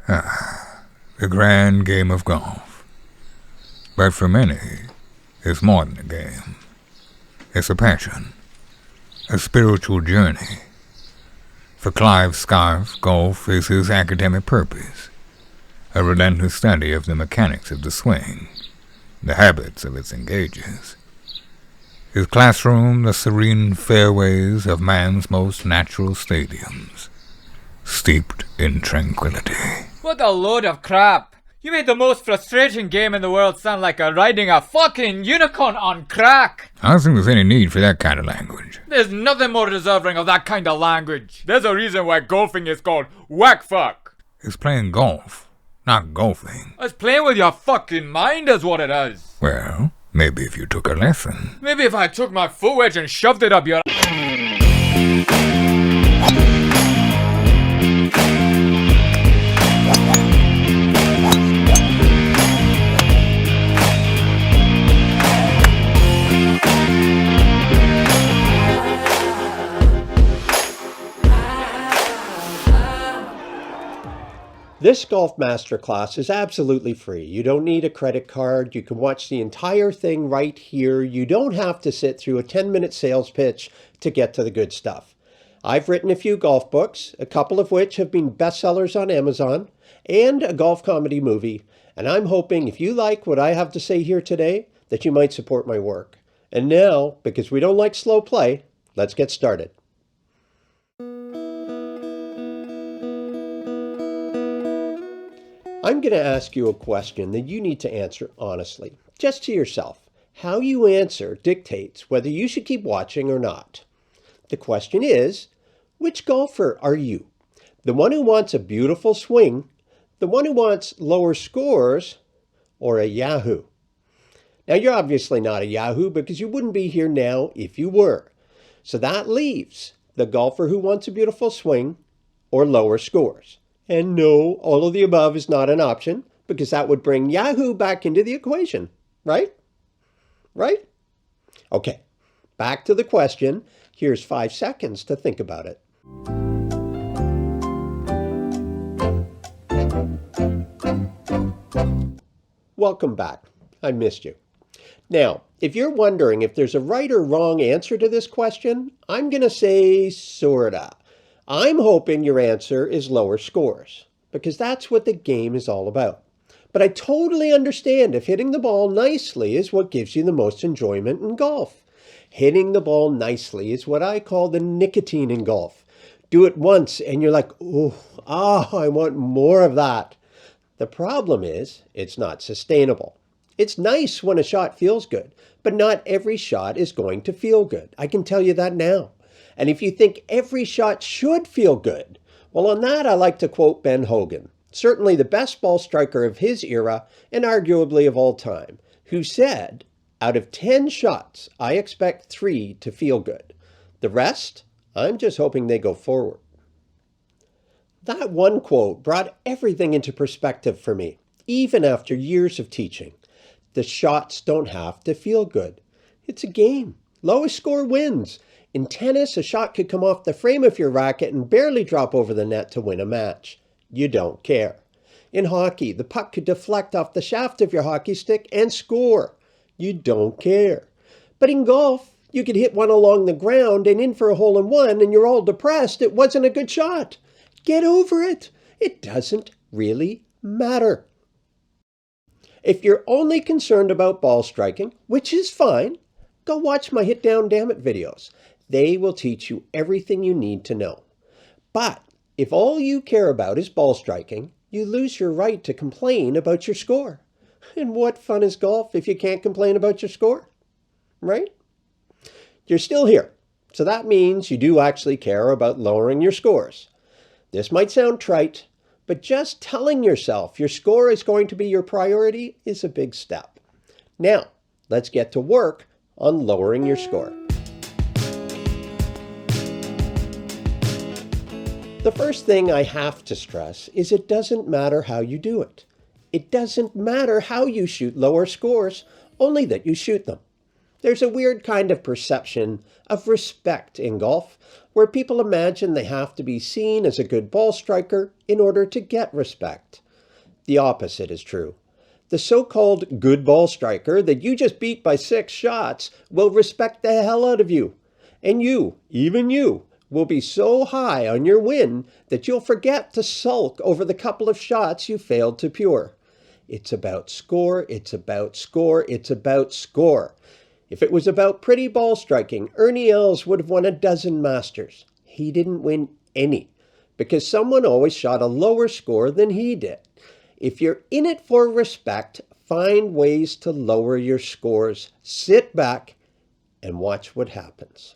The grand game of golf. But for many, it's more than a game. It's a passion, a spiritual journey. For Clive Scarff, golf is his academic purpose, a relentless study of the mechanics of the swing, the habits of its engagers. His classroom, the serene fairways of man's most natural stadiums, steeped in tranquility. What a load of crap! You made the most frustrating game in the world sound like riding a fucking unicorn on crack! I don't think there's any need for that kind of language. There's nothing more deserving of that kind of language. There's a reason why golfing is called whack fuck. It's playing golf, not golfing. It's playing with your fucking mind is what it is. Well, maybe if you took a lesson. Maybe if I took my foot wedge and shoved it up your... This Golf Masterclass is absolutely free. You don't need a credit card. You can watch the entire thing right here. You don't have to sit through a 10-minute sales pitch to get to the good stuff. I've written a few golf books, a couple of which have been bestsellers on Amazon, and a golf comedy movie. And I'm hoping if you like what I have to say here today, that you might support my work. And now, because we don't like slow play, let's get started. I'm going to ask you a question that you need to answer honestly, just to yourself. How you answer dictates whether you should keep watching or not. The question is, which golfer are you? The one who wants a beautiful swing, the one who wants lower scores, or a yahoo? Now, you're obviously not a yahoo because you wouldn't be here now if you were. So that leaves the golfer who wants a beautiful swing or lower scores. And no, all of the above is not an option because that would bring Yahoo back into the equation, right? Right? Okay, back to the question. Here's 5 seconds to think about it. Welcome back. I missed you. Now, if you're wondering if there's a right or wrong answer to this question, I'm going to say sorta. I'm hoping your answer is lower scores, because that's what the game is all about. But I totally understand if hitting the ball nicely is what gives you the most enjoyment in golf. Hitting the ball nicely is what I call the nicotine in golf. Do it once and you're like, I want more of that. The problem is it's not sustainable. It's nice when a shot feels good, but not every shot is going to feel good. I can tell you that now. And if you think every shot should feel good, well, on that I like to quote Ben Hogan, certainly the best ball striker of his era and arguably of all time, who said, out of 10 shots, I expect 3 to feel good. The rest, I'm just hoping they go forward. That one quote brought everything into perspective for me, even after years of teaching. The shots don't have to feel good. It's a game. Lowest score wins. In tennis, a shot could come off the frame of your racket and barely drop over the net to win a match. You don't care. In hockey, the puck could deflect off the shaft of your hockey stick and score. You don't care. But in golf, you could hit one along the ground and in for a hole-in-one and you're all depressed it wasn't a good shot. Get over it. It doesn't really matter. If you're only concerned about ball striking, which is fine, go watch my Hit Down Dammit videos. They will teach you everything you need to know. But if all you care about is ball striking, you lose your right to complain about your score. And what fun is golf if you can't complain about your score? Right? You're still here, so that means you do actually care about lowering your scores. This might sound trite, but just telling yourself your score is going to be your priority is a big step. Now, let's get to work on lowering your score. The first thing I have to stress is it doesn't matter how you do it. It doesn't matter how you shoot lower scores, only that you shoot them. There's a weird kind of perception of respect in golf, where people imagine they have to be seen as a good ball striker in order to get respect. The opposite is true. The so-called good ball striker that you just beat by 6 shots will respect the hell out of you. And you, even you, will be so high on your win that you'll forget to sulk over the couple of shots you failed to pure. It's about score, it's about score, it's about score. If it was about pretty ball striking, Ernie Els would have won a dozen Masters. He didn't win any, because someone always shot a lower score than he did. If you're in it for respect, find ways to lower your scores. Sit back and watch what happens.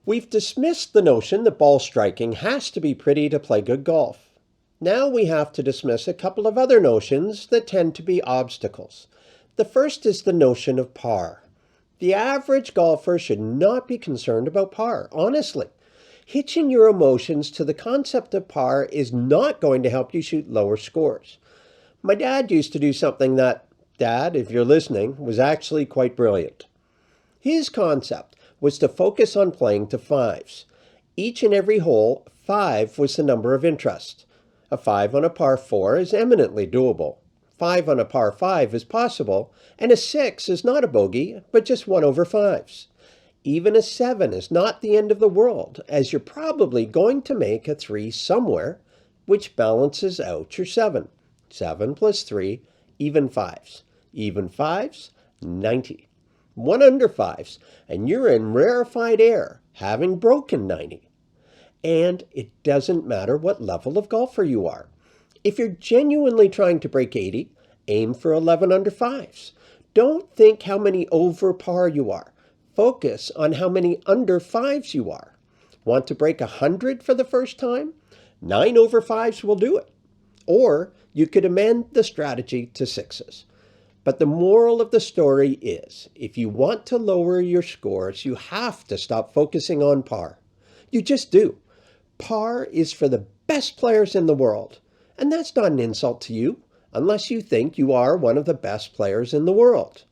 We've dismissed the notion that ball striking has to be pretty to play good golf. Now we have to dismiss a couple of other notions that tend to be obstacles. The first is the notion of par. The average golfer should not be concerned about par, honestly. Hitching your emotions to the concept of par is not going to help you shoot lower scores. My dad used to do something that, Dad, if you're listening, was actually quite brilliant. His concept was to focus on playing to 5s. Each and every hole, 5 was the number of interest. A 5 on a par 4 is eminently doable. 5 on a par 5 is possible, and a 6 is not a bogey, but just 1 over 5s. Even a 7 is not the end of the world, as you're probably going to make a 3 somewhere, which balances out your 7. 7 plus 3, even 5s. Even 5s, 90. 1 under 5s, and you're in rarefied air, having broken 90. And it doesn't matter what level of golfer you are. If you're genuinely trying to break 80, aim for 11 under 5s. Don't think how many over par you are. Focus on how many under 5s you are. Want to break 100 for the first time? 9 over 5s will do it. Or you could amend the strategy to 6s. But the moral of the story is, if you want to lower your scores, you have to stop focusing on par. You just do. Par is for the best players in the world. And that's not an insult to you, unless you think you are one of the best players in the world.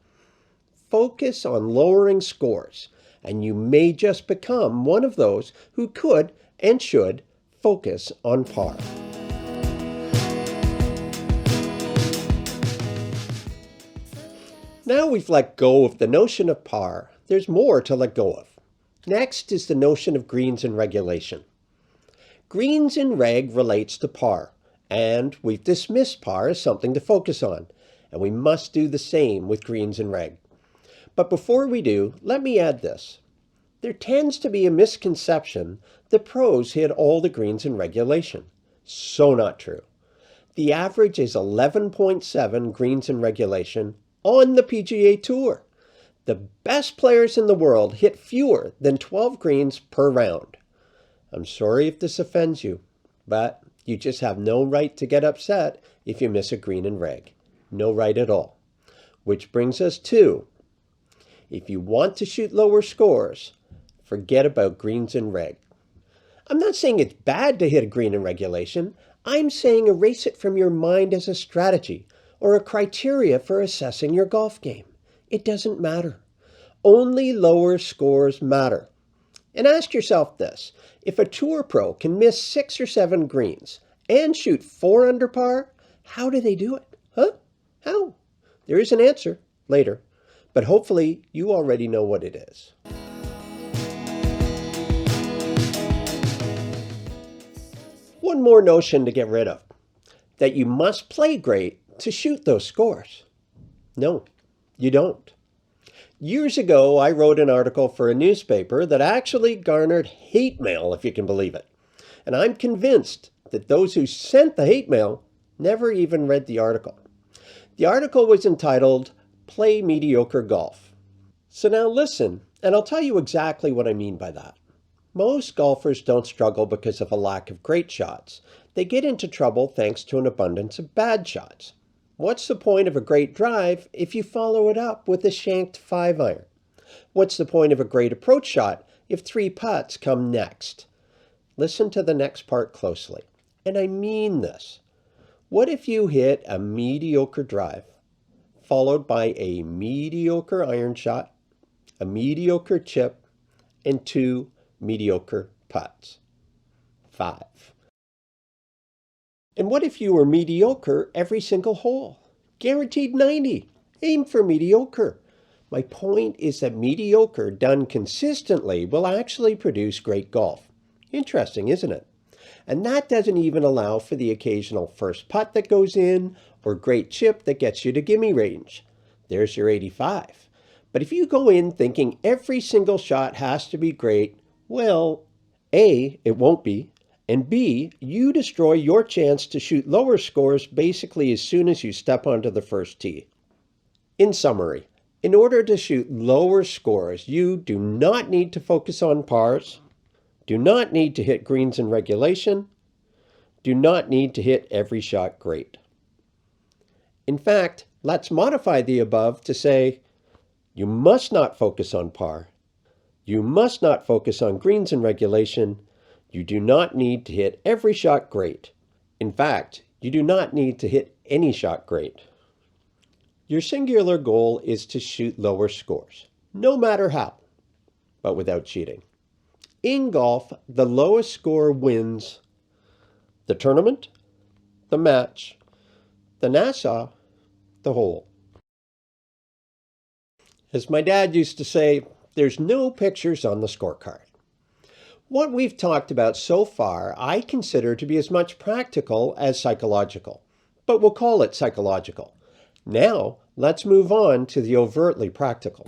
Focus on lowering scores, and you may just become one of those who could and should focus on par. Now we've let go of the notion of par, there's more to let go of. Next is the notion of greens in regulation. Greens in reg relates to par, and we've dismissed par as something to focus on, and we must do the same with greens in reg. But before we do, let me add this. There tends to be a misconception that pros hit all the greens in regulation. So not true. The average is 11.7 greens in regulation on the PGA Tour. The best players in the world hit fewer than 12 greens per round. I'm sorry if this offends you, but you just have no right to get upset if you miss a green in reg. No right at all. Which brings us to, if you want to shoot lower scores, forget about greens in reg. I'm not saying it's bad to hit a green in regulation. I'm saying erase it from your mind as a strategy or a criteria for assessing your golf game. It doesn't matter. Only lower scores matter. And ask yourself this. If a tour pro can miss 6 or 7 greens and shoot 4 under par, how do they do it? Huh? How? There is an answer later, but hopefully you already know what it is. One more notion to get rid of, that you must play great to shoot those scores. No, you don't. Years ago, I wrote an article for a newspaper that actually garnered hate mail, if you can believe it. And I'm convinced that those who sent the hate mail never even read the article. The article was entitled, "Play Mediocre Golf." So now listen, and I'll tell you exactly what I mean by that. Most golfers don't struggle because of a lack of great shots. They get into trouble thanks to an abundance of bad shots. What's the point of a great drive if you follow it up with a shanked 5-iron? What's the point of a great approach shot if 3 putts come next? Listen to the next part closely, and I mean this. What if you hit a mediocre drive, followed by a mediocre iron shot, a mediocre chip, and 2 mediocre putts? 5. And what if you were mediocre every single hole? Guaranteed 90. Aim for mediocre. My point is that mediocre done consistently will actually produce great golf. Interesting, isn't it? And that doesn't even allow for the occasional first putt that goes in or great chip that gets you to gimme range. There's your 85. But if you go in thinking every single shot has to be great, well, A, it won't be, and B, you destroy your chance to shoot lower scores basically as soon as you step onto the first tee. In summary, in order to shoot lower scores, you do not need to focus on pars, do not need to hit greens in regulation, do not need to hit every shot great. In fact, let's modify the above to say, you must not focus on par, you must not focus on greens in regulation, you do not need to hit every shot great. In fact, you do not need to hit any shot great. Your singular goal is to shoot lower scores, no matter how, but without cheating. In golf, the lowest score wins the tournament, the match, the Nassau, the hole. As my dad used to say, there's no pictures on the scorecard. What we've talked about so far, I consider to be as much practical as psychological, but we'll call it psychological. Now, let's move on to the overtly practical.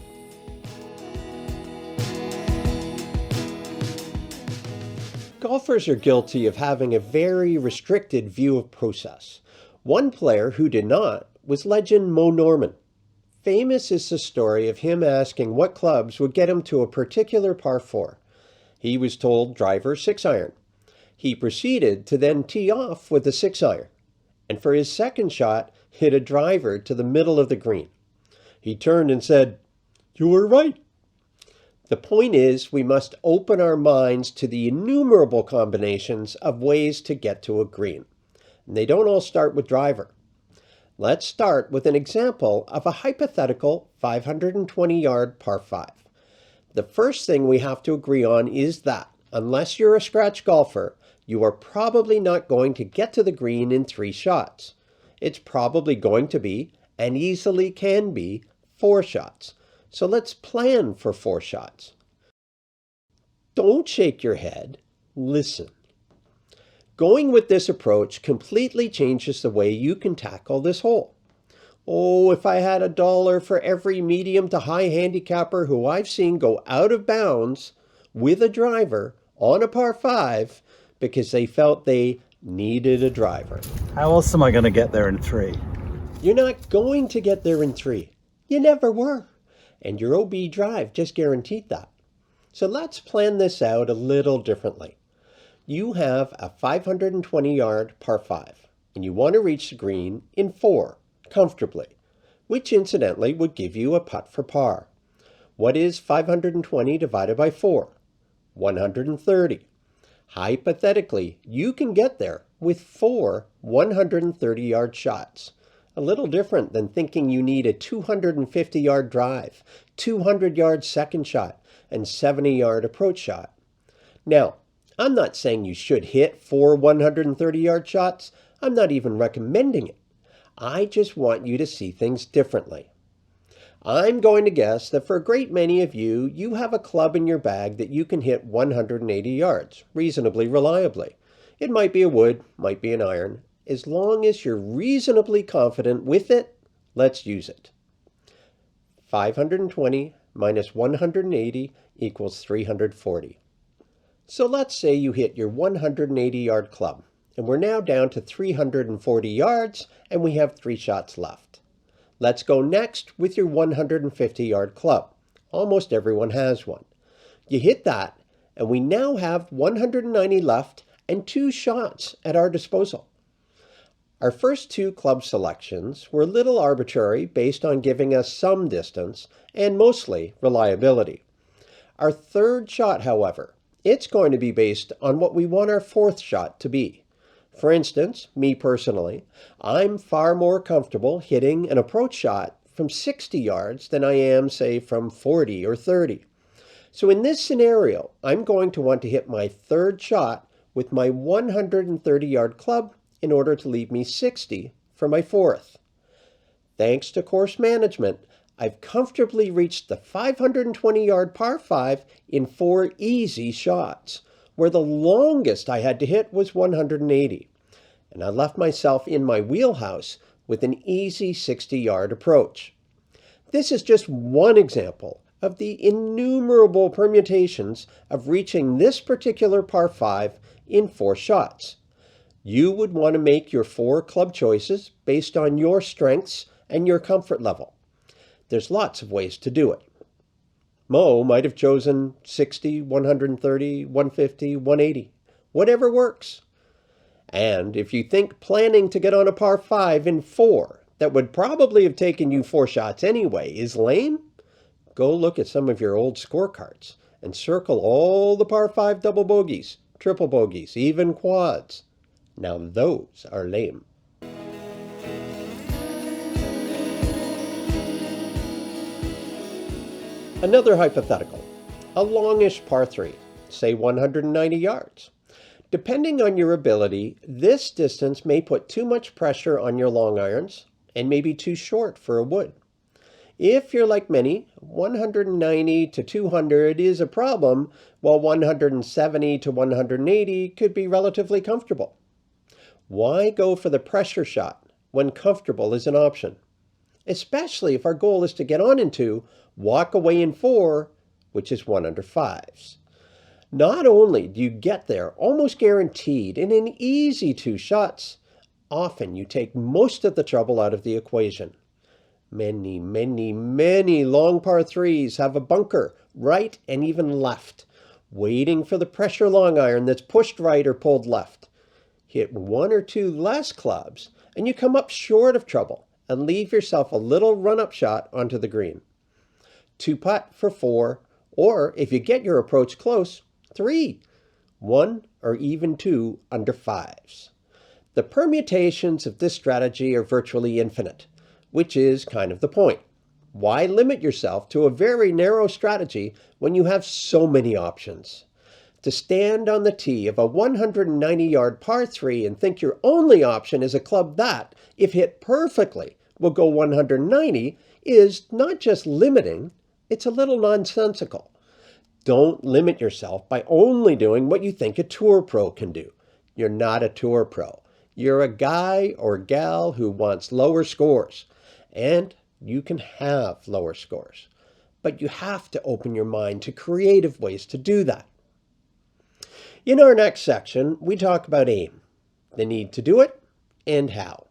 Golfers are guilty of having a very restricted view of process. One player who did not was legend Mo Norman. Famous is the story of him asking what clubs would get him to a particular par 4. He was told driver 6-iron. He proceeded to then tee off with a 6-iron, and for his second shot, hit a driver to the middle of the green. He turned and said, "You were right." The point is, we must open our minds to the innumerable combinations of ways to get to a green. And they don't all start with driver. Let's start with an example of a hypothetical 520-yard par 5. The first thing we have to agree on is that, unless you're a scratch golfer, you are probably not going to get to the green in 3 shots. It's probably going to be, and easily can be, 4 shots. So let's plan for 4 shots. Don't shake your head. Listen. Going with this approach completely changes the way you can tackle this hole. Oh, if I had $1 for every medium to high handicapper who I've seen go out of bounds with a driver on a par 5 because they felt they needed a driver. How else am I going to get there in 3? You're not going to get there in 3. You never were. And your OB drive just guaranteed that. So let's plan this out a little differently. You have a 520-yard par 5, and you want to reach the green in 4, comfortably, which incidentally would give you a putt for par. What is 520 divided by 4? 130. Hypothetically, you can get there with 4 130-yard shots. A little different than thinking you need a 250-yard drive, 200-yard second shot, and 70-yard approach shot. Now, I'm not saying you should hit 4 130-yard shots. I'm not even recommending it. I just want you to see things differently. I'm going to guess that for a great many of you, you have a club in your bag that you can hit 180 yards, reasonably reliably. It might be a wood, might be an iron. As long as you're reasonably confident with it, let's use it. 520 minus 180 equals 340. So let's say you hit your 180-yard club, and we're now down to 340 yards, and we have 3 shots left. Let's go next with your 150-yard club. Almost everyone has one. You hit that, and we now have 190 left and 2 shots at our disposal. Our first 2 club selections were a little arbitrary based on giving us some distance and mostly reliability. Our third shot, however, it's going to be based on what we want our 4th shot to be. For instance, me personally, I'm far more comfortable hitting an approach shot from 60 yards than I am, say, from 40 or 30. So in this scenario, I'm going to want to hit my third shot with my 130-yard club in order to leave me 60 for my fourth. Thanks to course management, I've comfortably reached the 520-yard par 5 in 4 easy shots, where the longest I had to hit was 180. And I left myself in my wheelhouse with an easy 60-yard approach. This is just one example of the innumerable permutations of reaching this particular par 5 in 4 shots. You would want to make your 4 club choices based on your strengths and your comfort level. There's lots of ways to do it. Mo might have chosen 60, 130, 150, 180, whatever works. And if you think planning to get on a par 5 in 4 that would probably have taken you 4 shots anyway is lame, go look at some of your old scorecards and circle all the par 5 double bogeys, triple bogeys, even quads. Now those are lame. Another hypothetical, a longish par 3, say 190 yards. Depending on your ability, this distance may put too much pressure on your long irons and may be too short for a wood. If you're like many, 190 to 200 is a problem, while 170 to 180 could be relatively comfortable. Why go for the pressure shot when comfortable is an option? Especially if our goal is to get on in 2, walk away in 4, which is 1 under 5s. Not only do you get there almost guaranteed in an easy 2 shots, often you take most of the trouble out of the equation. Many, many, many long par 3s have a bunker right and even left, waiting for the pressure long iron that's pushed right or pulled left. Hit 1 or 2 less clubs and you come up short of trouble and leave yourself a little run-up shot onto the green. 2 putt for 4, or if you get your approach close, 3, 1 or even 2 under 5s. The permutations of this strategy are virtually infinite, which is kind of the point. Why limit yourself to a very narrow strategy when you have so many options? To stand on the tee of a 190-yard par 3 and think your only option is a club that, if hit perfectly, will go 190 is not just limiting, it's a little nonsensical. Don't limit yourself by only doing what you think a tour pro can do. You're not a tour pro. You're a guy or gal who wants lower scores. And you can have lower scores. But you have to open your mind to creative ways to do that. In our next section, we talk about aim, the need to do it, and how.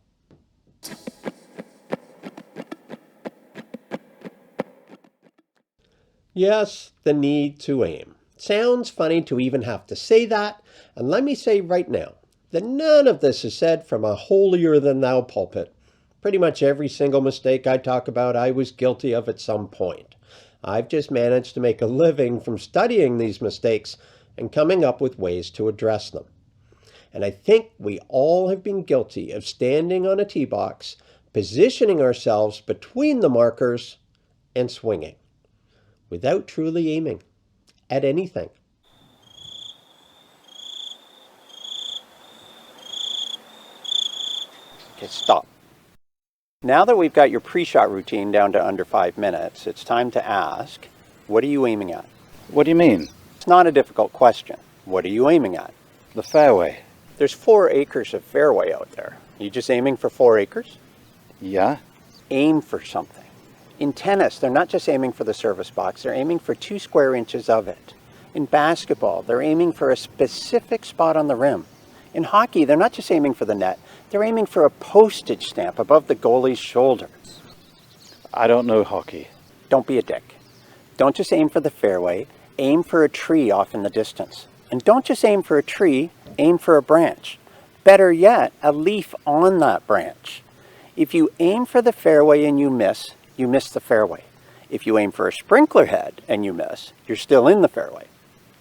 Yes, the need to aim. Sounds funny to even have to say that, and let me say right now that none of this is said from a holier-than-thou pulpit. Pretty much every single mistake I talk about, I was guilty of at some point. I've just managed to make a living from studying these mistakes and coming up with ways to address them. And I think we all have been guilty of standing on a tee box, positioning ourselves between the markers, and swinging, without truly aiming at anything. Okay, stop. Now that we've got your pre-shot routine down to under 5 minutes, it's time to ask, what are you aiming at? What do you mean? It's not a difficult question. What are you aiming at? The fairway. There's 4 acres of fairway out there. Are you just aiming for 4 acres? Yeah? Aim for something. In tennis, they're not just aiming for the service box, they're aiming for 2 square inches of it. In basketball, they're aiming for a specific spot on the rim. In hockey, they're not just aiming for the net, they're aiming for a postage stamp above the goalie's shoulder. I don't know hockey. Don't be a dick. Don't just aim for the fairway, aim for a tree off in the distance. And don't just aim for a tree, aim for a branch. Better yet, a leaf on that branch. If you aim for the fairway and you miss the fairway. If you aim for a sprinkler head and you miss, you're still in the fairway.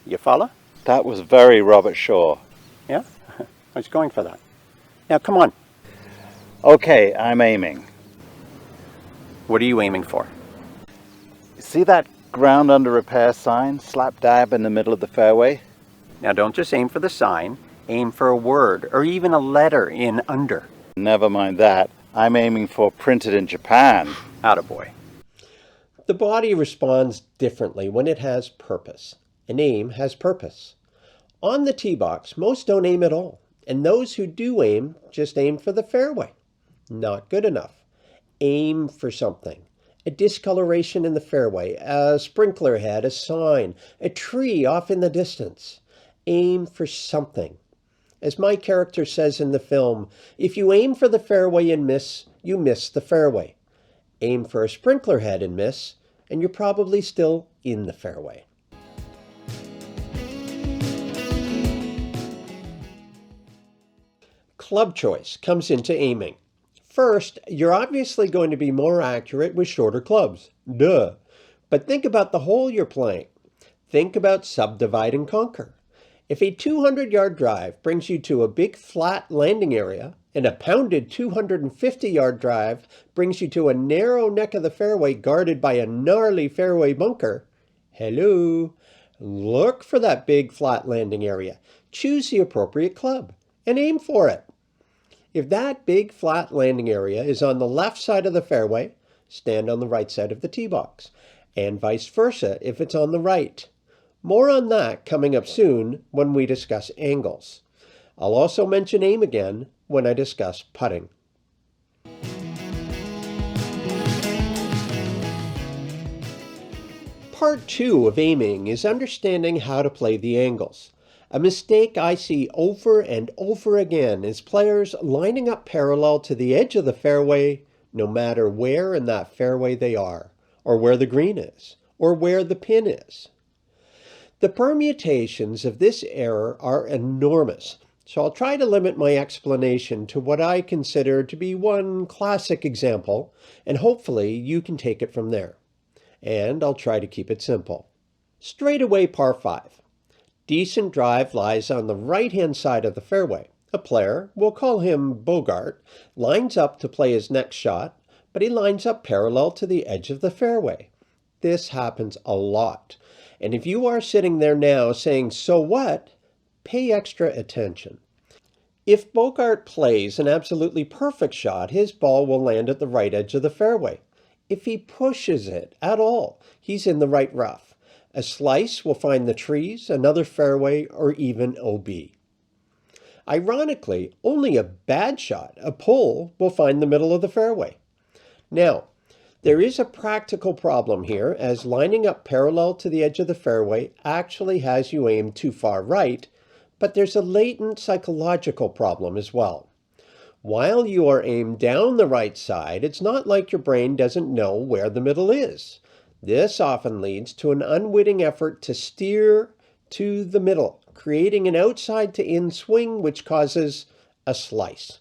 You follow? That was very Robert Shaw. Yeah? I was going for that. Now, come on. Okay, I'm aiming. What are you aiming for? See that ground under repair sign slap dab in the middle of the fairway? Now, don't just aim for the sign. Aim for a word or even a letter in under. Never mind that. I'm aiming for printed in Japan. Attaboy. The body responds differently when it has purpose. An aim has purpose. On the tee box, most don't aim at all. And those who do aim just aim for the fairway. Not good enough. Aim for something. A discoloration in the fairway, a sprinkler head, a sign, a tree off in the distance. Aim for something. As my character says in the film, if you aim for the fairway and miss, you miss the fairway. Aim for a sprinkler head and miss, and you're probably still in the fairway. Club choice comes into aiming. First, you're obviously going to be more accurate with shorter clubs. Duh. But think about the hole you're playing. Think about Subdivide and Conquer. If a 200-yard drive brings you to a big flat landing area, and a pounded 250-yard drive brings you to a narrow neck of the fairway guarded by a gnarly fairway bunker, hello, look for that big flat landing area. Choose the appropriate club and aim for it. If that big flat landing area is on the left side of the fairway, stand on the right side of the tee box, and vice versa if it's on the right. More on that coming up soon when we discuss angles. I'll also mention aim again when I discuss putting. Part 2 of aiming is understanding how to play the angles. A mistake I see over and over again is players lining up parallel to the edge of the fairway no matter where in that fairway they are, or where the green is, or where the pin is. The permutations of this error are enormous, so I'll try to limit my explanation to what I consider to be one classic example, and hopefully you can take it from there. And I'll try to keep it simple. Straightaway par 5. Decent drive lies on the right-hand side of the fairway. A player, we'll call him Bogart, lines up to play his next shot, but he lines up parallel to the edge of the fairway. This happens a lot. And if you are sitting there now saying, so what? Pay extra attention. If Bogart plays an absolutely perfect shot, his ball will land at the right edge of the fairway. If he pushes it at all, he's in the right rough. A slice will find the trees, another fairway, or even OB. Ironically, only a bad shot, a pull, will find the middle of the fairway. Now, there is a practical problem here, as lining up parallel to the edge of the fairway actually has you aim too far right, but there's a latent psychological problem as well. While you are aimed down the right side, it's not like your brain doesn't know where the middle is. This often leads to an unwitting effort to steer to the middle, creating an outside to in swing which causes a slice.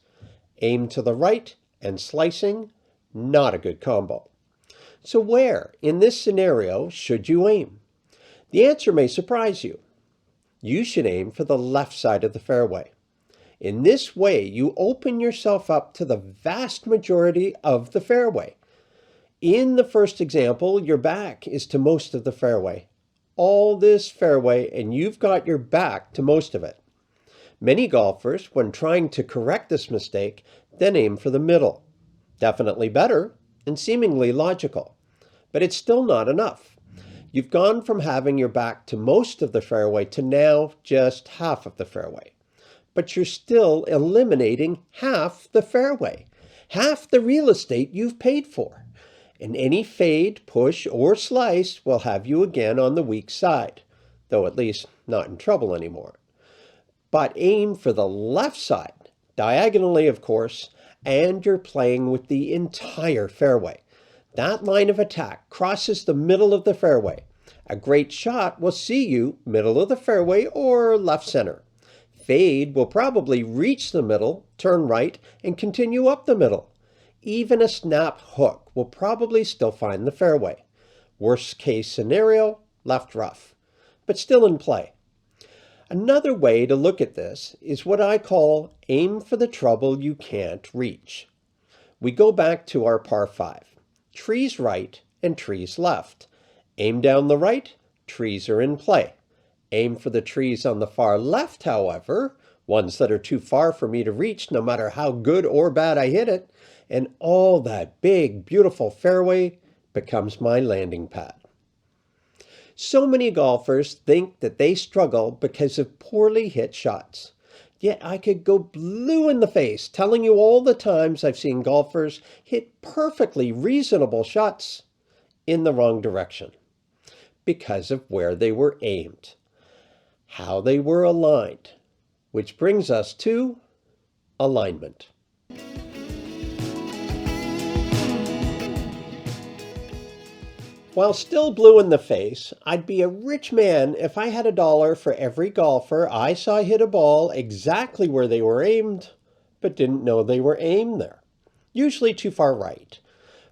Aim to the right and slicing, not a good combo. So where, in this scenario, should you aim? The answer may surprise you. You should aim for the left side of the fairway. In this way, you open yourself up to the vast majority of the fairway. In the first example, your back is to most of the fairway. All this fairway, and you've got your back to most of it. Many golfers, when trying to correct this mistake, then aim for the middle. Definitely better and seemingly logical. But it's still not enough. You've gone from having your back to most of the fairway to now just half of the fairway. But you're still eliminating half the fairway, half the real estate you've paid for. And any fade, push, or slice will have you again on the weak side, though at least not in trouble anymore. But aim for the left side, diagonally of course, and you're playing with the entire fairway. That line of attack crosses the middle of the fairway. A great shot will see you middle of the fairway or left center. Fade will probably reach the middle, turn right, and continue up the middle. Even a snap hook will probably still find the fairway. Worst case scenario, left rough, but still in play. Another way to look at this is what I call aim for the trouble you can't reach. We go back to our par 5. Trees right and trees left. Aim down the right, trees are in play. Aim for the trees on the far left, however, ones that are too far for me to reach no matter how good or bad I hit it, and all that big, beautiful fairway becomes my landing pad. So many golfers think that they struggle because of poorly hit shots. Yet I could go blue in the face telling you all the times I've seen golfers hit perfectly reasonable shots in the wrong direction because of where they were aimed, how they were aligned, which brings us to alignment. While still blue in the face, I'd be a rich man if I had $1 for every golfer I saw hit a ball exactly where they were aimed, but didn't know they were aimed there, usually too far right.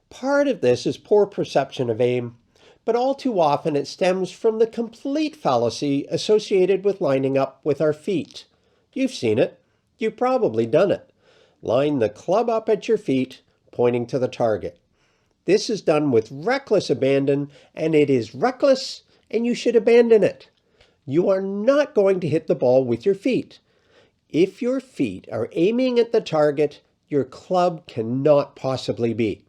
Part of this is poor perception of aim, but all too often it stems from the complete fallacy associated with lining up with our feet. You've seen it. You've probably done it. Line the club up at your feet, pointing to the target. This is done with reckless abandon, and it is reckless, and you should abandon it. You are not going to hit the ball with your feet. If your feet are aiming at the target, your club cannot possibly be.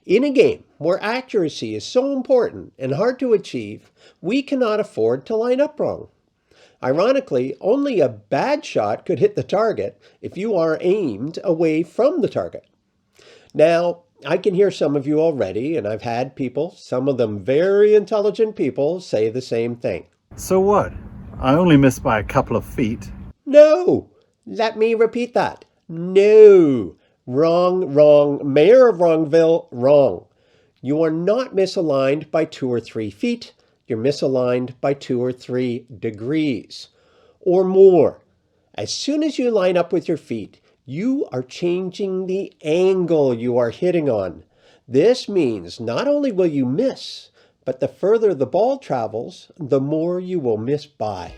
In a game where accuracy is so important and hard to achieve, we cannot afford to line up wrong. Ironically, only a bad shot could hit the target if you are aimed away from the target. Now, I can hear some of you already, and I've had people, some of them very intelligent people, say the same thing. So what? I only missed by a couple of feet. No! Let me repeat that. No! Wrong, wrong. Mayor of Wrongville, wrong. You are not misaligned by 2 or 3 feet. You're misaligned by 2 or 3 degrees or more. As soon as you line up with your feet, you are changing the angle you are hitting on. This means not only will you miss, but the further the ball travels, the more you will miss by.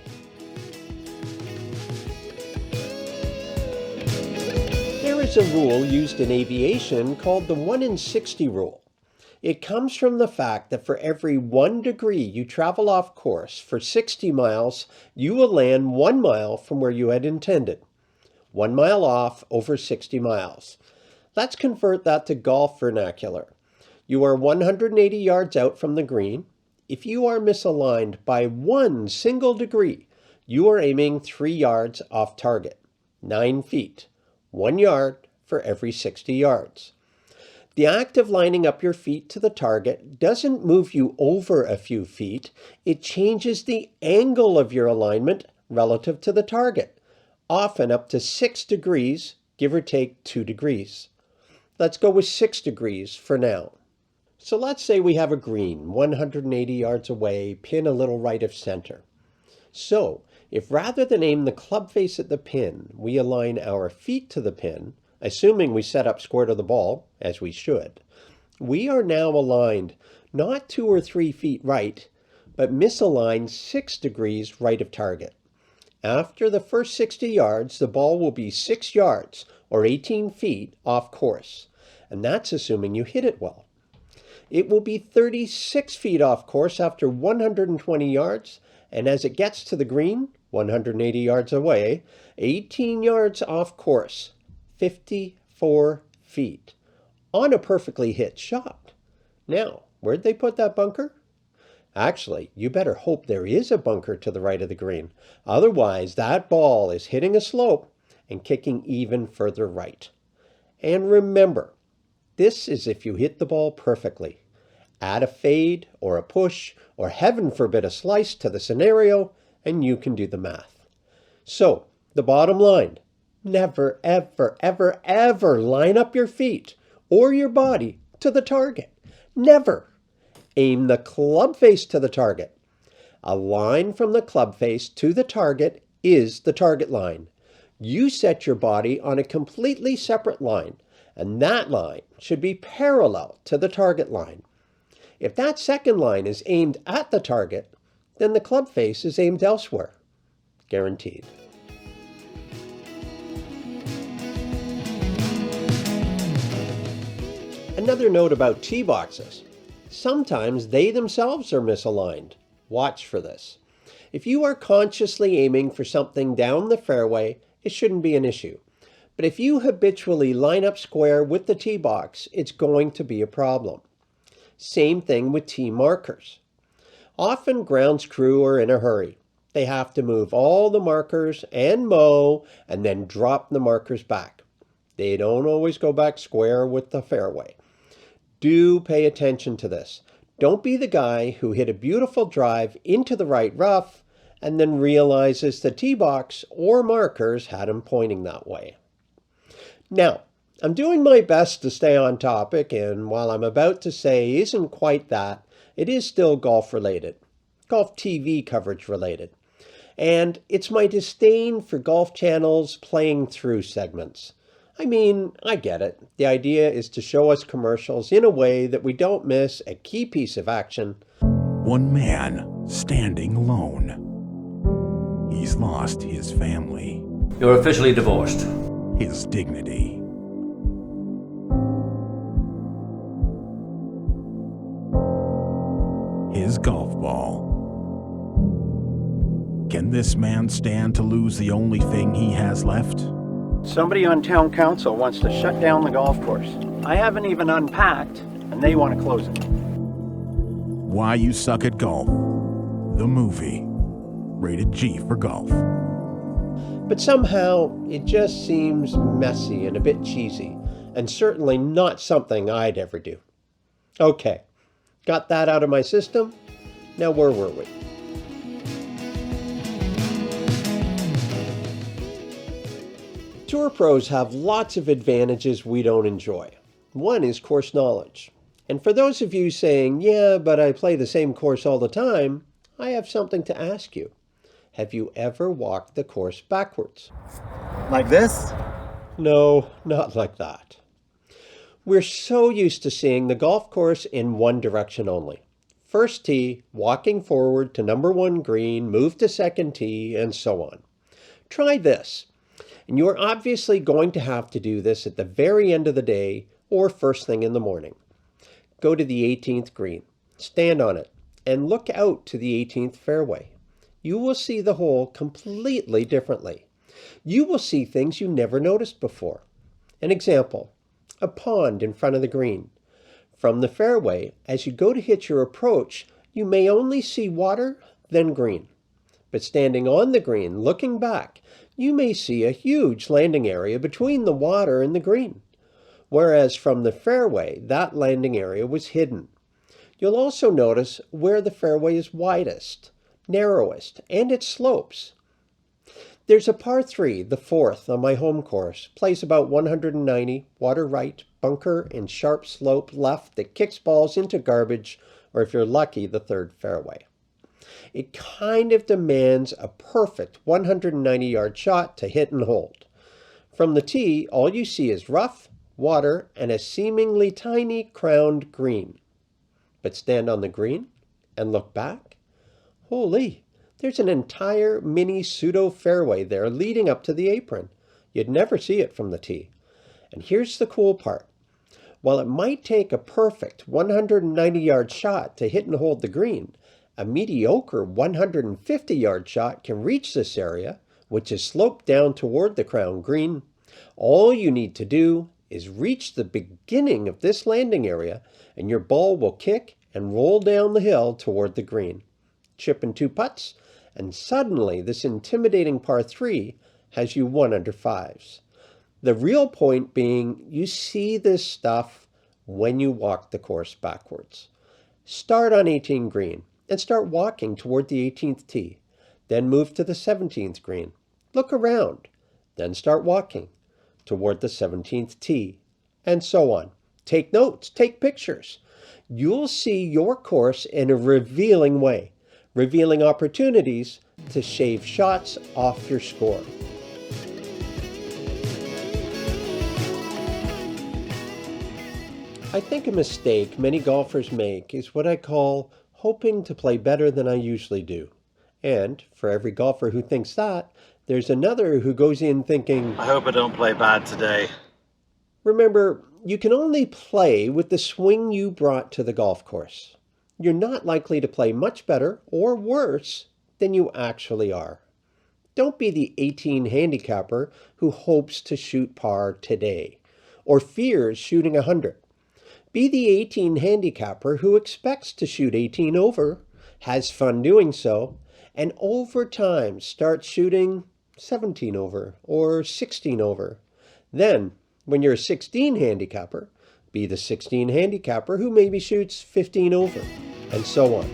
There is a rule used in aviation called the 1 in 60 rule. It comes from the fact that for every 1 degree you travel off course for 60 miles, you will land 1 mile from where you had intended. 1 mile off over 60 miles. Let's convert that to golf vernacular. You are 180 yards out from the green. If you are misaligned by 1 single degree, you are aiming 3 yards off target, 9 feet, 1 yard for every 60 yards. The act of lining up your feet to the target doesn't move you over a few feet. It changes the angle of your alignment relative to the target. Often up to 6 degrees, give or take 2 degrees. Let's go with 6 degrees for now. So let's say we have a green 180 yards away, pin a little right of center. So if rather than aim the club face at the pin, we align our feet to the pin, assuming we set up square to the ball, as we should, we are now aligned not 2 or 3 feet right, but misaligned 6 degrees right of target. After the first 60 yards, the ball will be 6 yards, or 18 feet, off course. And that's assuming you hit it well. It will be 36 feet off course after 120 yards, and as it gets to the green, 180 yards away, 18 yards off course, 54 feet, on a perfectly hit shot. Now, where'd they put that bunker? Actually, you better hope there is a bunker to the right of the green. Otherwise, that ball is hitting a slope and kicking even further right. And remember, this is if you hit the ball perfectly. Add a fade or a push or heaven forbid a slice to the scenario and you can do the math. So, the bottom line, never, ever, ever, ever line up your feet or your body to the target. Never. Aim the club face to the target. A line from the club face to the target is the target line. You set your body on a completely separate line, and that line should be parallel to the target line. If that second line is aimed at the target, then the club face is aimed elsewhere. guaranteed. Another note about tee boxes. Sometimes they themselves are misaligned. Watch for this. If you are consciously aiming for something down the fairway, it shouldn't be an issue. But if you habitually line up square with the tee box, it's going to be a problem. Same thing with tee markers. Often grounds crew are in a hurry. They have to move all the markers and mow and then drop the markers back. They don't always go back square with the fairway. Do pay attention to this. Don't be the guy who hit a beautiful drive into the right rough and then realizes the tee box or markers had him pointing that way. Now, I'm doing my best to stay on topic, and while I'm about to say isn't quite that, it is still golf related, golf TV coverage related. And it's my disdain for golf channels playing through segments. I mean, I get it. The idea is to show us commercials in a way that we don't miss a key piece of action. One man standing alone. He's lost his family, You're officially divorced. his dignity, his golf ball. Can this man stand to lose the only thing he has left? Somebody on town council wants to shut down the golf course. I haven't even unpacked, and they want to close it. Why You Suck at Golf, the movie. Rated G for golf. But somehow it just seems messy and a bit cheesy, and certainly not something I'd ever do. Okay, got that out of my system. Now where were we? Tour pros have lots of advantages we don't enjoy. One is course knowledge. And for those of you saying, yeah, but I play the same course all the time, I have something to ask you. Have you ever walked the course backwards? Like this? No, not like that. We're so used to seeing the golf course in one direction only. First tee, walking forward to number 1 green, move to second tee, and so on. Try this. And you're obviously going to have to do this at the very end of the day or first thing in the morning. Go to the 18th green, stand on it, and look out to the 18th fairway. You will see the hole completely differently. You will see things you never noticed before. An example, a pond in front of the green. From the fairway, as you go to hit your approach, you may only see water, then green. But standing on the green, looking back, you may see a huge landing area between the water and the green. Whereas from the fairway, that landing area was hidden. You'll also notice where the fairway is widest, narrowest, and its slopes. There's a par 3, the 4th, on my home course, plays about 190, water right, bunker and sharp slope left that kicks balls into garbage, or if you're lucky, the 3rd fairway. It kind of demands a perfect 190-yard shot to hit and hold. From the tee, all you see is rough, water, and a seemingly tiny crowned green. But stand on the green and look back. Holy, there's an entire mini pseudo fairway there leading up to the apron. You'd never see it from the tee. And here's the cool part. While it might take a perfect 190-yard shot to hit and hold the green, a mediocre 150-yard shot can reach this area, which is sloped down toward the crown green. All you need to do is reach the beginning of this landing area, and your ball will kick and roll down the hill toward the green. Chip and 2 putts, and suddenly this intimidating par 3 has you 1 under 5s. The real point being, you see this stuff when you walk the course backwards. Start on 18 green and start walking toward the 18th tee. Then move to the 17th green. Look around. Then start walking toward the 17th tee, and so on. Take notes, take pictures. You'll see your course in a revealing way, revealing opportunities to shave shots off your score. I think a mistake many golfers make is what I call hoping to play better than I usually do. And for every golfer who thinks that, there's another who goes in thinking, I hope I don't play bad today. remember, you can only play with the swing you brought to the golf course. You're not likely to play much better or worse than you actually are. Don't be the 18 handicapper who hopes to shoot par today or fears shooting 100. Be the 18 handicapper who expects to shoot 18 over, has fun doing so, and over time starts shooting 17 over or 16 over. Then, when you're a 16 handicapper, be the 16 handicapper who maybe shoots 15 over, and so on.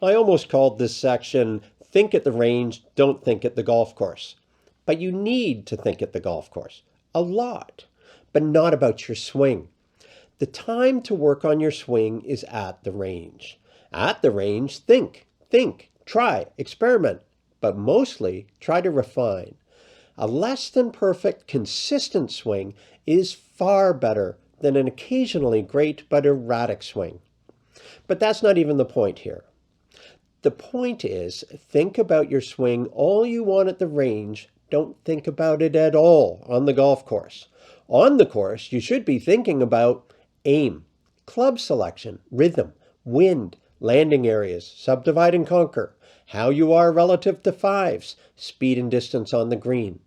I almost called this section, Think at the Range, Don't Think at the Golf Course. But you need to think at the golf course. A lot. But not about your swing. The time to work on your swing is at the range. At the range, think, try, experiment. But mostly, try to refine. A less than perfect, consistent swing is far better than an occasionally great but erratic swing. But that's not even the point here. The point is, think about your swing all you want at the range. Don't think about it at all on the golf course. On the course, you should be thinking about aim, club selection, rhythm, wind, landing areas, subdivide and conquer, how you are relative to fives, speed and distance on the green.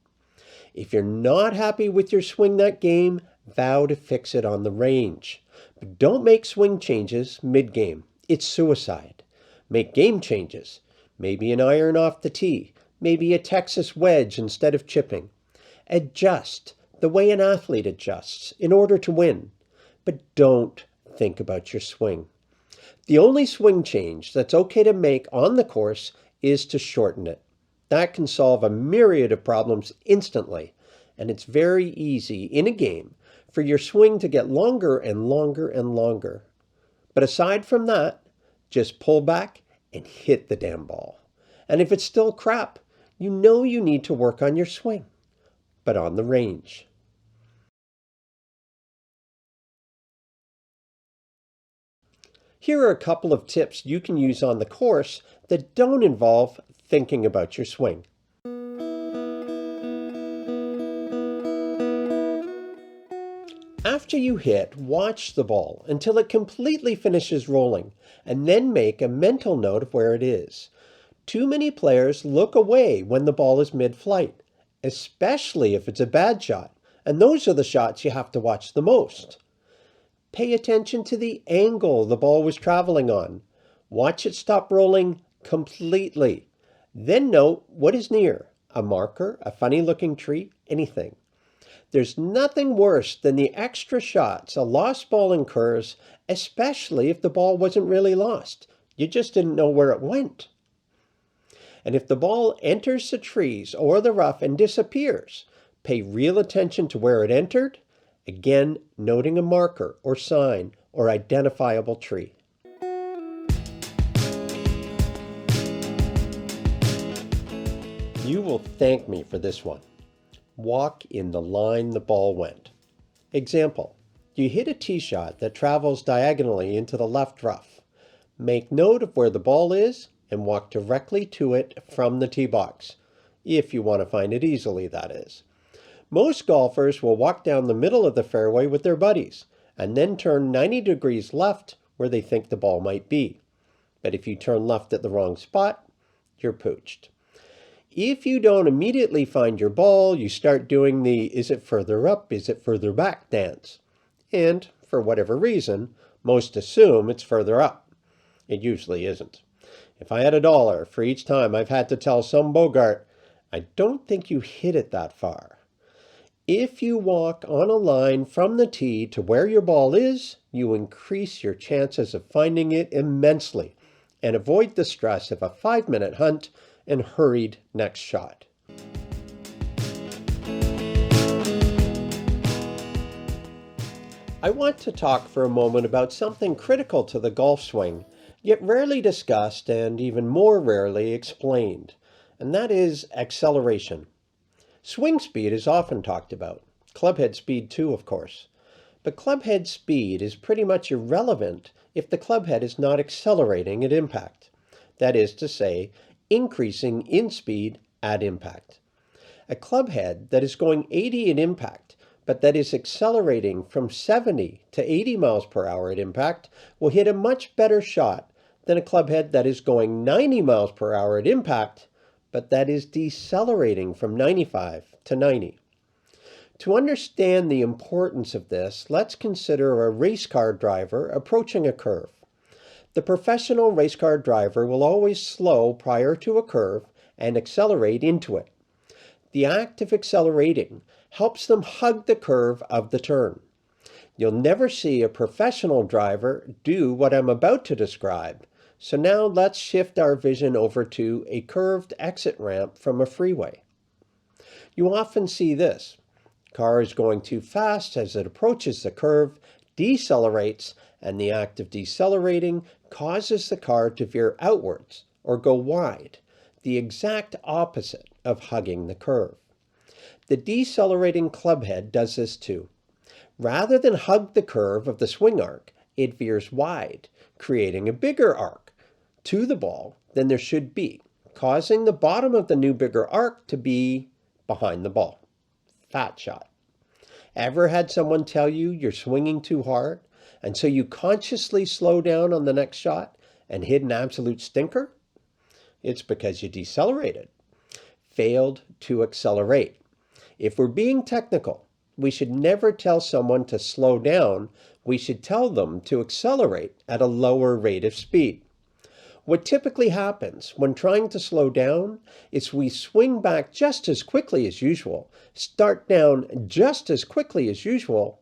If you're not happy with your swing that game, vow to fix it on the range. But don't make swing changes mid-game. It's suicide. Make game changes. Maybe an iron off the tee. Maybe a Texas wedge instead of chipping. Adjust the way an athlete adjusts in order to win. But don't think about your swing. The only swing change that's okay to make on the course is to shorten it. That can solve a myriad of problems instantly. And it's very easy in a game for your swing to get longer and longer and longer. But aside from that, just pull back and hit the damn ball. And if it's still crap, you know you need to work on your swing, but on the range. Here are a couple of tips you can use on the course that don't involve thinking about your swing. After you hit, watch the ball until it completely finishes rolling, and then make a mental note of where it is. Too many players look away when the ball is mid-flight, especially if it's a bad shot, and those are the shots you have to watch the most. Pay attention to the angle the ball was traveling on. Watch it stop rolling completely. Then note what is near, a marker, a funny-looking tree, anything. There's nothing worse than the extra shots a lost ball incurs, especially if the ball wasn't really lost. You just didn't know where it went. And if the ball enters the trees or the rough and disappears, pay real attention to where it entered, again noting a marker or sign or identifiable tree. You will thank me for this one. Walk in the line the ball went. Example, you hit a tee shot that travels diagonally into the left rough. Make note of where the ball is and walk directly to it from the tee box, if you want to find it easily, that is. Most golfers will walk down the middle of the fairway with their buddies and then turn 90 degrees left where they think the ball might be. But if you turn left at the wrong spot, you're pooched. If you don't immediately find your ball, you start doing the is it further up, is it further back dance. And for whatever reason, most assume it's further up. It usually isn't. If I had $1 for each time I've had to tell some Bogart, I don't think you hit it that far. If you walk on a line from the tee to where your ball is, you increase your chances of finding it immensely and avoid the stress of a 5-minute hunt and hurried next shot. I want to talk for a moment about something critical to the golf swing, yet rarely discussed and even more rarely explained, and that is acceleration. Swing speed is often talked about, clubhead speed too, of course. But club head speed is pretty much irrelevant if the club head is not accelerating at impact. That is to say, increasing in speed at impact. A club head that is going 80 at impact, but that is accelerating from 70 to 80 miles per hour at impact, will hit a much better shot than a club head that is going 90 miles per hour at impact, but that is decelerating from 95 to 90. To understand the importance of this, let's consider a race car driver approaching a curve. The professional race car driver will always slow prior to a curve and accelerate into it. The act of accelerating helps them hug the curve of the turn. You'll never see a professional driver do what I'm about to describe. So now let's shift our vision over to a curved exit ramp from a freeway. You often see this. Car is going too fast as it approaches the curve, decelerates, and the act of decelerating causes the car to veer outwards or go wide, the exact opposite of hugging the curve. The decelerating clubhead does this too. Rather than hug the curve of the swing arc, it veers wide, creating a bigger arc to the ball than there should be, causing the bottom of the new bigger arc to be behind the ball. Fat shot. Ever had someone tell you you're swinging too hard, and so you consciously slow down on the next shot and hit an absolute stinker? It's because you decelerated. Failed to accelerate. If we're being technical, we should never tell someone to slow down. We should tell them to accelerate at a lower rate of speed. What typically happens when trying to slow down is we swing back just as quickly as usual, start down just as quickly as usual,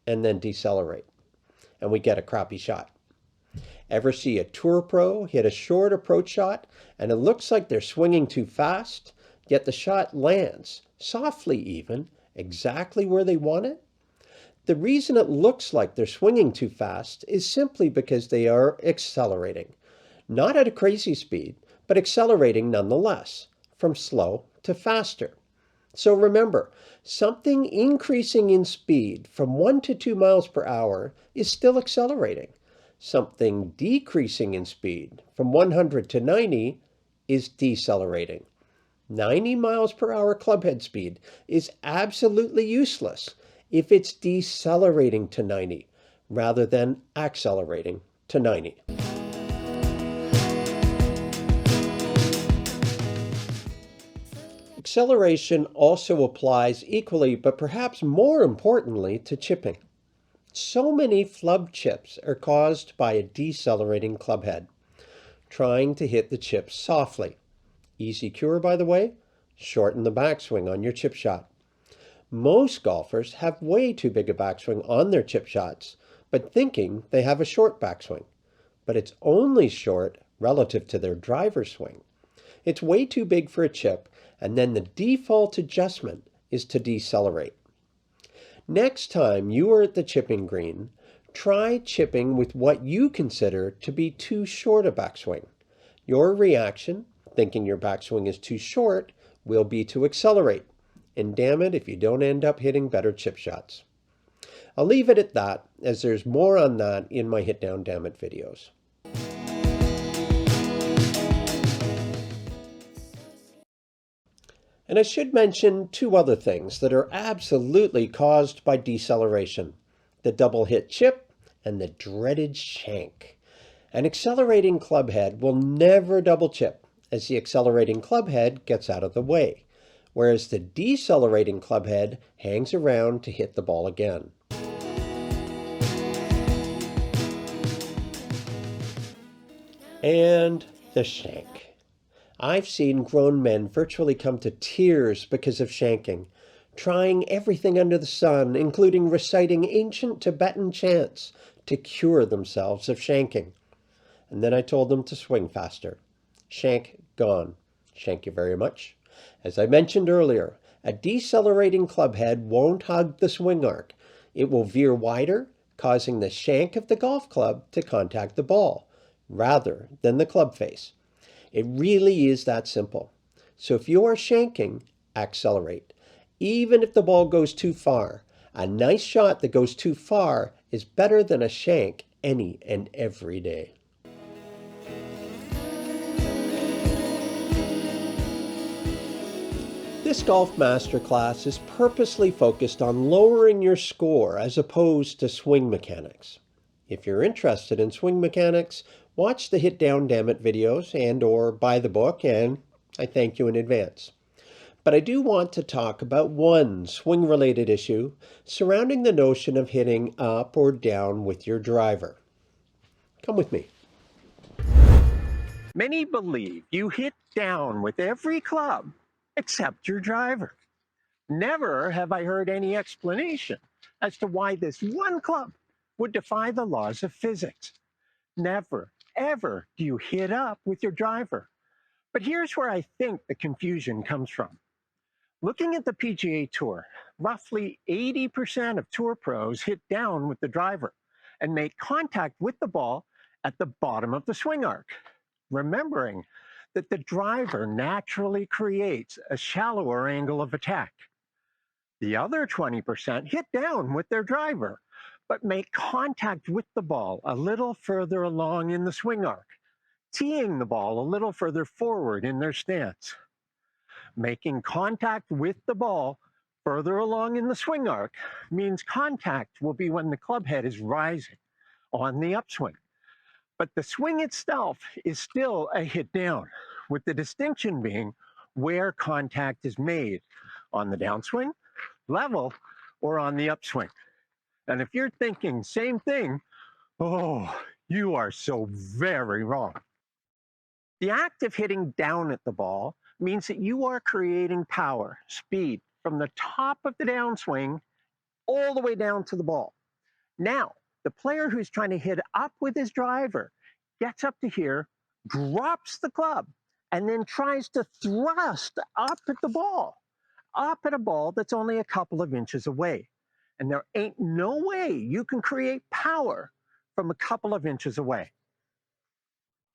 and then decelerate. And we get a crappy shot. Ever see a tour pro hit a short approach shot and it looks like they're swinging too fast, yet the shot lands, softly even, exactly where they want it? The reason it looks like they're swinging too fast is simply because they are accelerating. Not at a crazy speed, but accelerating nonetheless, from slow to faster. So remember, something increasing in speed from 1 to 2 miles per hour is still accelerating. Something decreasing in speed from 100 to 90 is decelerating. 90 miles per hour clubhead speed is absolutely useless if it's decelerating to 90 rather than accelerating to 90. Acceleration also applies equally, but perhaps more importantly, to chipping. So many flub chips are caused by a decelerating clubhead, trying to hit the chip softly. Easy cure, by the way, shorten the backswing on your chip shot. Most golfers have way too big a backswing on their chip shots, but thinking they have a short backswing. But it's only short relative to their driver swing. It's way too big for a chip, and then the default adjustment is to decelerate. Next time you are at the chipping green, try chipping with what you consider to be too short a backswing. Your reaction, thinking your backswing is too short, will be to accelerate. And damn it if you don't end up hitting better chip shots. I'll leave it at that, as there's more on that in my Hit Down Damn It videos. And I should mention two other things that are absolutely caused by deceleration: the double hit chip and the dreaded shank. An accelerating clubhead will never double chip, as the accelerating clubhead gets out of the way, whereas the decelerating clubhead hangs around to hit the ball again. And the shank. I've seen grown men virtually come to tears because of shanking, trying everything under the sun, including reciting ancient Tibetan chants to cure themselves of shanking. And then I told them to swing faster. Shank gone. Shank you very much. As I mentioned earlier, a decelerating clubhead won't hug the swing arc. It will veer wider, causing the shank of the golf club to contact the ball, rather than the club face. It really is that simple. So if you are shanking, accelerate. Even if the ball goes too far, A nice shot that goes too far is better than a shank any and every day. This golf masterclass is purposely focused on lowering your score as opposed to swing mechanics. If you're interested in swing mechanics, watch the Hit Down Dammit videos and or buy the book, and I thank you in advance. But I do want to talk about one swing-related issue surrounding the notion of hitting up or down with your driver. Come with me. Many believe you hit down with every club except your driver. Never have I heard any explanation as to why this one club would defy the laws of physics. Never, ever do you hit up with your driver. But here's where I think the confusion comes from. Looking at the PGA Tour, roughly 80% of tour pros hit down with the driver and make contact with the ball at the bottom of the swing arc, remembering that the driver naturally creates a shallower angle of attack. The other 20% hit down with their driver, but make contact with the ball a little further along in the swing arc, teeing the ball a little further forward in their stance. Making contact with the ball further along in the swing arc means contact will be when the club head is rising on the upswing. But the swing itself is still a hit down, with the distinction being where contact is made, on the downswing, level, or on the upswing. And if you're thinking same thing, oh, you are so very wrong. The act of hitting down at the ball means that you are creating power, speed, from the top of the downswing all the way down to the ball. Now, the player who's trying to hit up with his driver gets up to here, drops the club, and then tries to thrust up at the ball, up at a ball that's only a couple of inches away. And there ain't no way you can create power from a couple of inches away.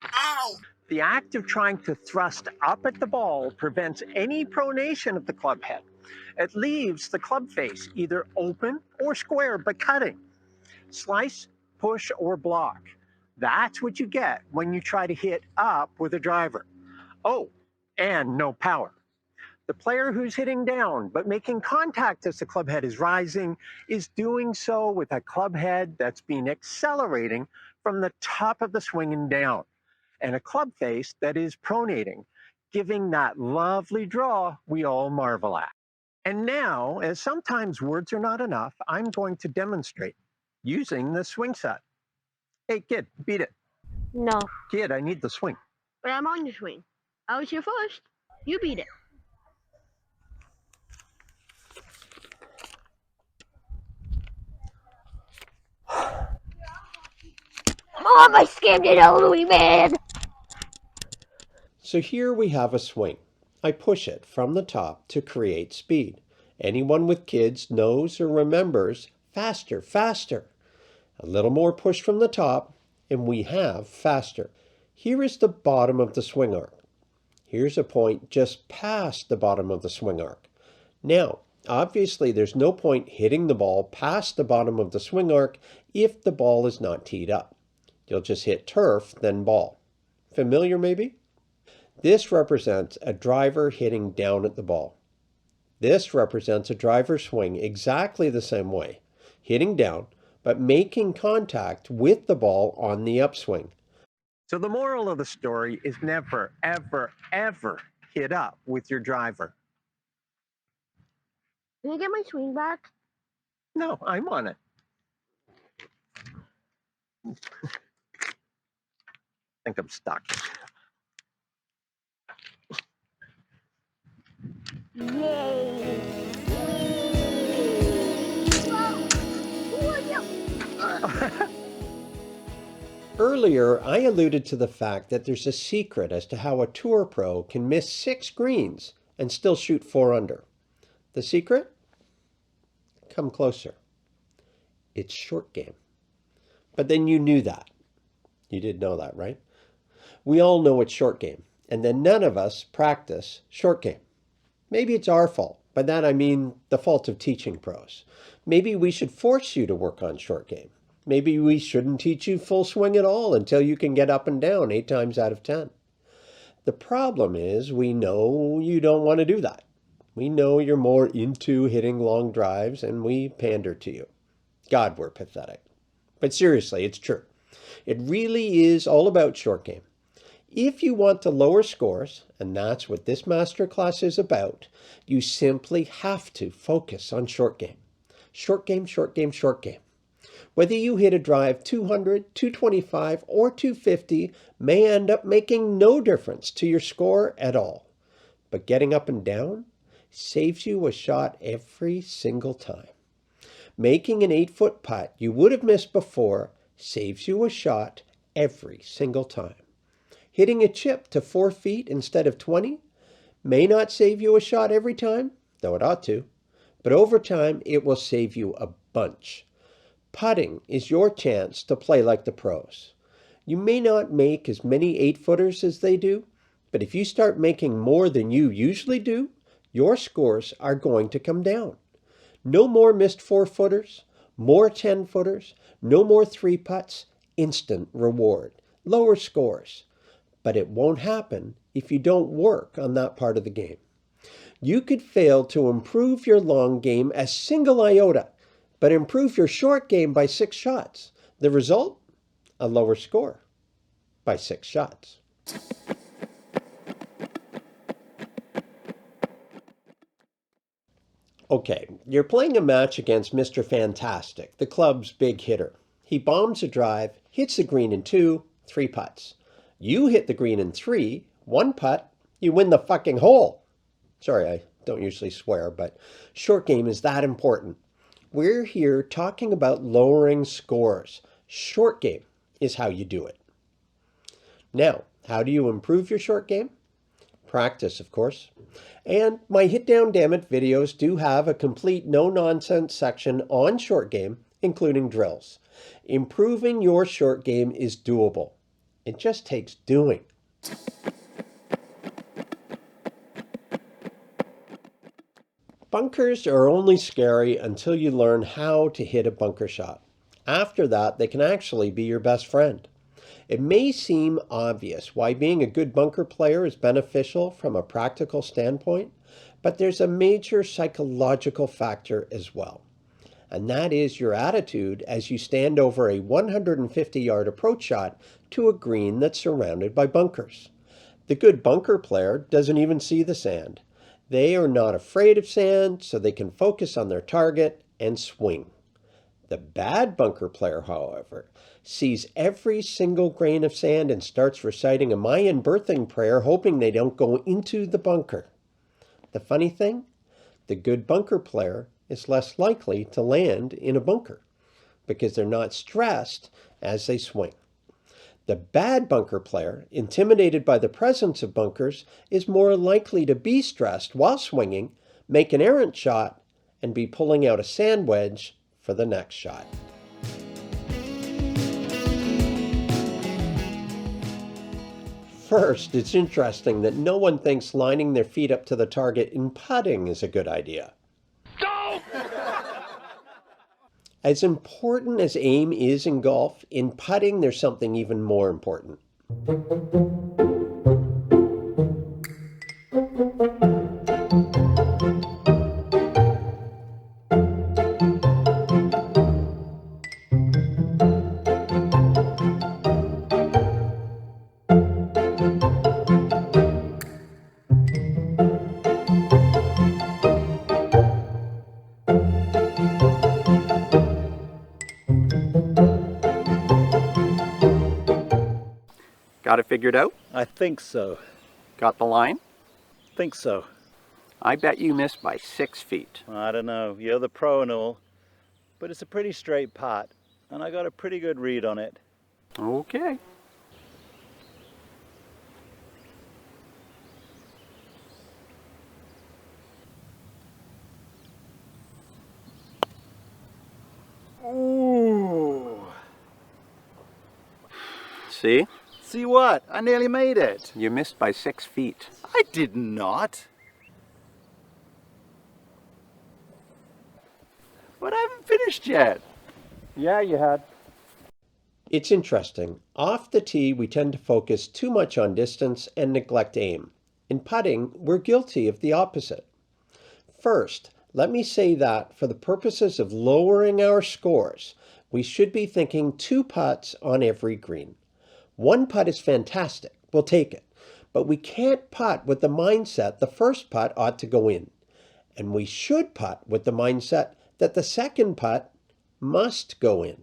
Ow! The act of trying to thrust up at the ball prevents any pronation of the club head. It leaves the club face either open or square but cutting. Slice, push, or block. That's what you get when you try to hit up with a driver. Oh, and no power. The player who's hitting down but making contact as the club head is rising is doing so with a club head that's been accelerating from the top of the swing and down, and a club face that is pronating, giving that lovely draw we all marvel at. And now, as sometimes words are not enough, I'm going to demonstrate using the swing set. Hey, kid, beat it. No, Kid, I need the swing. but I'm on the swing. I was here first. You beat it. Mom, I scammed it all the way, man. So here we have a swing. I push it from the top to create speed. Anyone with kids knows or remembers faster, faster. A little more push from the top, and we have faster. Here is the bottom of the swing arc. Here's a point just past the bottom of the swing arc. Now, obviously there's no point hitting the ball past the bottom of the swing arc if the ball is not teed up. You'll just hit turf, then ball. Familiar maybe? This represents a driver hitting down at the ball. This represents a driver swing exactly the same way, hitting down, but making contact with the ball on the upswing. So the moral of the story is never, ever, ever hit up with your driver. Can I get my swing back? No, I'm on it. I think I'm stuck. Yay! Earlier, I alluded to the fact that there's a secret as to how a tour pro can miss 6 greens and still shoot 4 under. The secret? Come closer. It's short game. But then you knew that. You did know that, right? We all know it's short game, and then none of us practice short game. Maybe it's our fault. By that I mean the fault of teaching pros. Maybe we should force you to work on short game. Maybe we shouldn't teach you full swing at all until you can get up and down 8 times out of 10. The problem is we know you don't want to do that. We know you're more into hitting long drives, and we pander to you. God, we're pathetic. But seriously, it's true. It really is all about short game. If you want to lower scores, and that's what this masterclass is about, you simply have to focus on short game. Short game, short game, short game. Whether you hit a drive 200, 225, or 250 may end up making no difference to your score at all. But getting up and down saves you a shot every single time. Making an 8-foot putt you would have missed before saves you a shot every single time. Hitting a chip to 4 feet instead of 20 may not save you a shot every time, though it ought to, but over time it will save you a bunch. Putting is your chance to play like the pros. You may not make as many 8-footers as they do, but if you start making more than you usually do, your scores are going to come down. No more missed 4-footers, more 10-footers, no more 3-putts, instant reward, lower scores. But it won't happen if you don't work on that part of the game. You could fail to improve your long game a single iota, but improve your short game by 6 shots. The result? A lower score by 6 shots. Okay, you're playing a match against Mr. Fantastic, the club's big hitter. He bombs a drive, hits the green in 2, 3 putts. You hit the green in 3, 1 putt, you win the fucking hole. Sorry, I don't usually swear, but short game is that important. We're here talking about lowering scores. Short game is how you do it. Now, how do you improve your short game? Practice, of course. And my Hit Down Dammit videos do have a complete no-nonsense section on short game, including drills. Improving your short game is doable. It just takes doing. Bunkers are only scary until you learn how to hit a bunker shot. After that, they can actually be your best friend. It may seem obvious why being a good bunker player is beneficial from a practical standpoint, but there's a major psychological factor as well. And that is your attitude as you stand over a 150-yard approach shot to a green that's surrounded by bunkers. The good bunker player doesn't even see the sand. They are not afraid of sand, so they can focus on their target and swing. The bad bunker player, however, sees every single grain of sand and starts reciting a Mayan birthing prayer, hoping they don't go into the bunker. The funny thing, the good bunker player is less likely to land in a bunker because they're not stressed as they swing. The bad bunker player, intimidated by the presence of bunkers, is more likely to be stressed while swinging, make an errant shot, and be pulling out a sand wedge for the next shot. First, it's interesting that no one thinks lining their feet up to the target in putting is a good idea. Go! As important as aim is in golf, in putting there's something even more important. Got it figured out? I think so. Got the line? Think so. I bet you missed by 6 feet. I don't know. You're the pro and all. But it's a pretty straight putt, and I got a pretty good read on it. Okay. Ooh. See? See what? I nearly made it. You missed by 6 feet. I did not. But I haven't finished yet. Yeah, you had. It's interesting. Off the tee, we tend to focus too much on distance and neglect aim. In putting, we're guilty of the opposite. First, let me say that for the purposes of lowering our scores, we should be thinking 2 putts on every green. 1 putt is fantastic. We'll take it. But we can't putt with the mindset the first putt ought to go in. And we should putt with the mindset that the second putt must go in.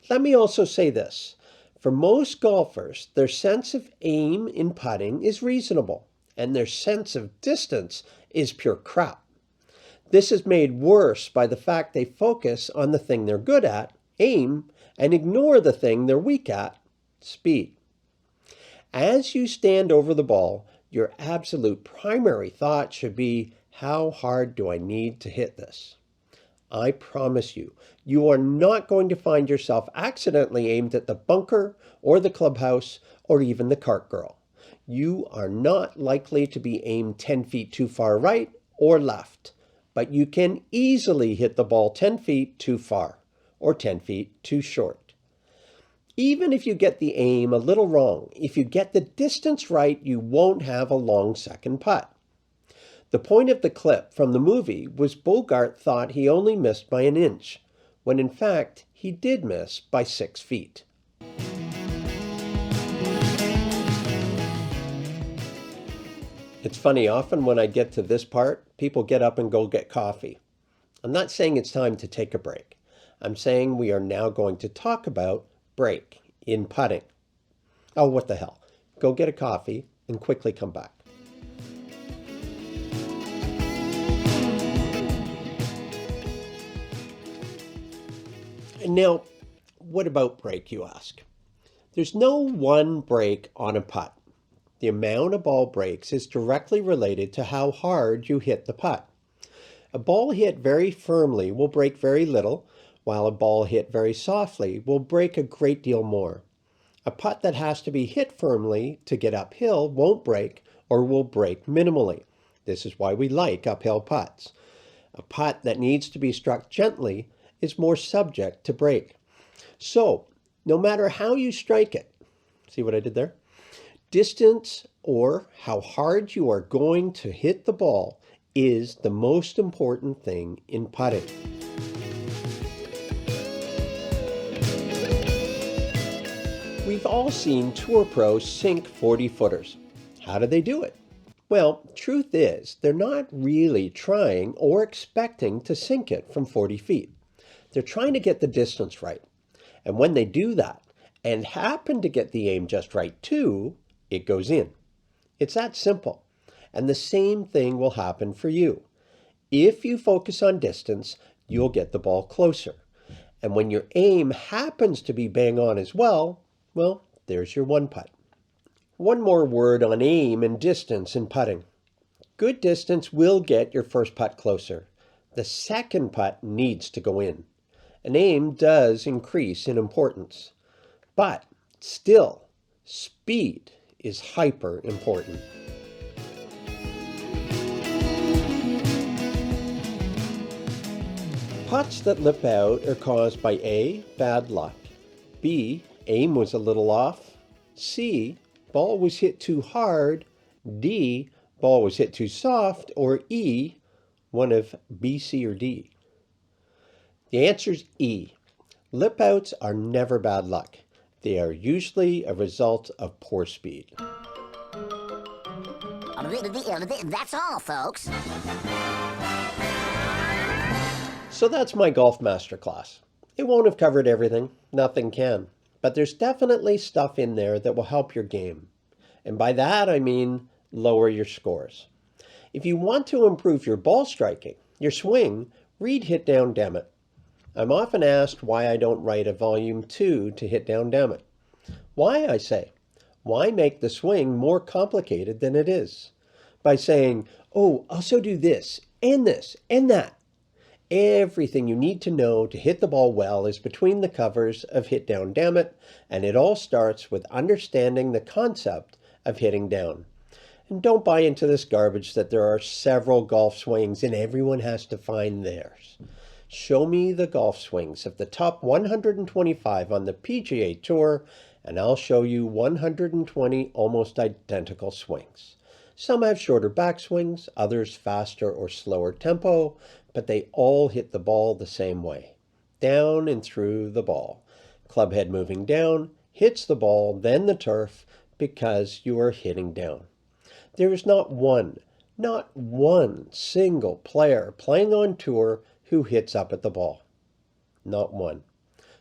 Let me also say this. For most golfers, their sense of aim in putting is reasonable, and their sense of distance is pure crap. This is made worse by the fact they focus on the thing they're good at, aim, and ignore the thing they're weak at, speed. As you stand over the ball, your absolute primary thought should be, how hard do I need to hit this? I promise you, you are not going to find yourself accidentally aimed at the bunker or the clubhouse or even the cart girl. You are not likely to be aimed 10 feet too far right or left, but you can easily hit the ball 10 feet too far or 10 feet too short. Even if you get the aim a little wrong, if you get the distance right, you won't have a long second putt. The point of the clip from the movie was Bogart thought he only missed by an inch, when in fact he did miss by 6 feet. It's funny, often when I get to this part, people get up and go get coffee. I'm not saying it's time to take a break. I'm saying we are now going to talk about break in putting. Oh, what the hell. Go get a coffee and quickly come back. Now, what about break, you ask? There's no one break on a putt. The amount a ball breaks is directly related to how hard you hit the putt. A ball hit very firmly will break very little, while a ball hit very softly will break a great deal more. A putt that has to be hit firmly to get uphill won't break or will break minimally. This is why we like uphill putts. A putt that needs to be struck gently is more subject to break. So, no matter how you strike it, see what I did there? Distance, or how hard you are going to hit the ball, is the most important thing in putting. We've all seen tour pros sink 40-footers. How do they do it? Well, truth is, they're not really trying or expecting to sink it from 40 feet. They're trying to get the distance right. And when they do that, and happen to get the aim just right too, it goes in. It's that simple. And the same thing will happen for you. If you focus on distance, you'll get the ball closer. And when your aim happens to be bang on as well, there's your one putt. One more word on aim and distance in putting. Good distance will get your first putt closer. The second putt needs to go in. An aim does increase in importance, but still, speed is hyper important. Putts that lip out are caused by A, bad luck, B, aim was a little off, C, ball was hit too hard, D, ball was hit too soft, or E, one of B, C, or D. The answer is E. Lip outs are never bad luck. They are usually a result of poor speed. That's all, folks. So that's my golf masterclass. It won't have covered everything. Nothing can. But there's definitely stuff in there that will help your game. And by that I mean lower your scores. If you want to improve your ball striking, your swing, read Hit Down Dammit. I'm often asked why I don't write a volume 2 to Hit Down Dammit. Why, I say? Why make the swing more complicated than it is? By saying, oh, also do this, and that. Everything you need to know to hit the ball well is between the covers of Hit Down Dammit, and it all starts with understanding the concept of hitting down. And don't buy into this garbage that there are several golf swings and everyone has to find theirs. Show me the golf swings of the top 125 on the PGA Tour, and I'll show you 120 almost identical swings. Some have shorter backswings, others faster or slower tempo, but they all hit the ball the same way. Down and through the ball. Club head moving down, hits the ball, then the turf, because you are hitting down. There is not one single player playing on tour who hits up at the ball. Not one.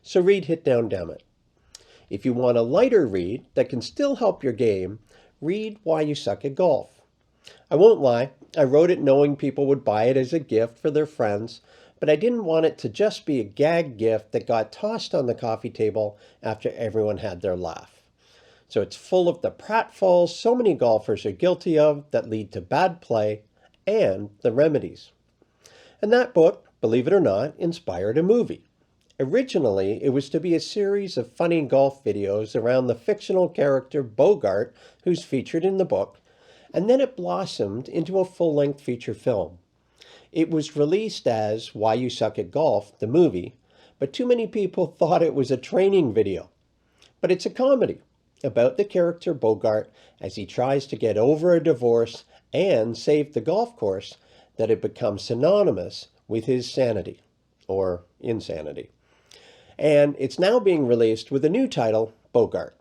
So read Hit Down, Damn It. If you want a lighter read that can still help your game, read Why You Suck at Golf. I won't lie, I wrote it knowing people would buy it as a gift for their friends, but I didn't want it to just be a gag gift that got tossed on the coffee table after everyone had their laugh. So it's full of the pratfalls so many golfers are guilty of that lead to bad play and the remedies. And that book, believe it or not, inspired a movie. Originally, it was to be a series of funny golf videos around the fictional character Bogart, who's featured in the book, and then it blossomed into a full-length feature film. It was released as Why You Suck at Golf, the movie, but too many people thought it was a training video. But it's a comedy about the character Bogart as he tries to get over a divorce and save the golf course that had become synonymous with his sanity, or insanity. And it's now being released with a new title, Bogart.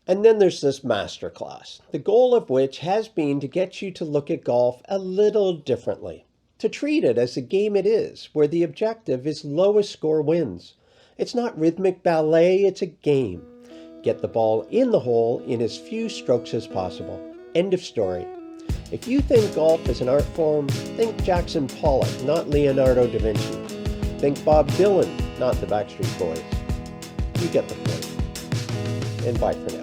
And then there's this Masterclass, the goal of which has been to get you to look at golf a little differently, to treat it as the game it is, where the objective is lowest score wins. It's not rhythmic ballet, it's a game. Get the ball in the hole in as few strokes as possible. End of story. If you think golf is an art form, think Jackson Pollock, not Leonardo da Vinci. Think Bob Dylan, not the Backstreet Boys. You get the point. And bye for now.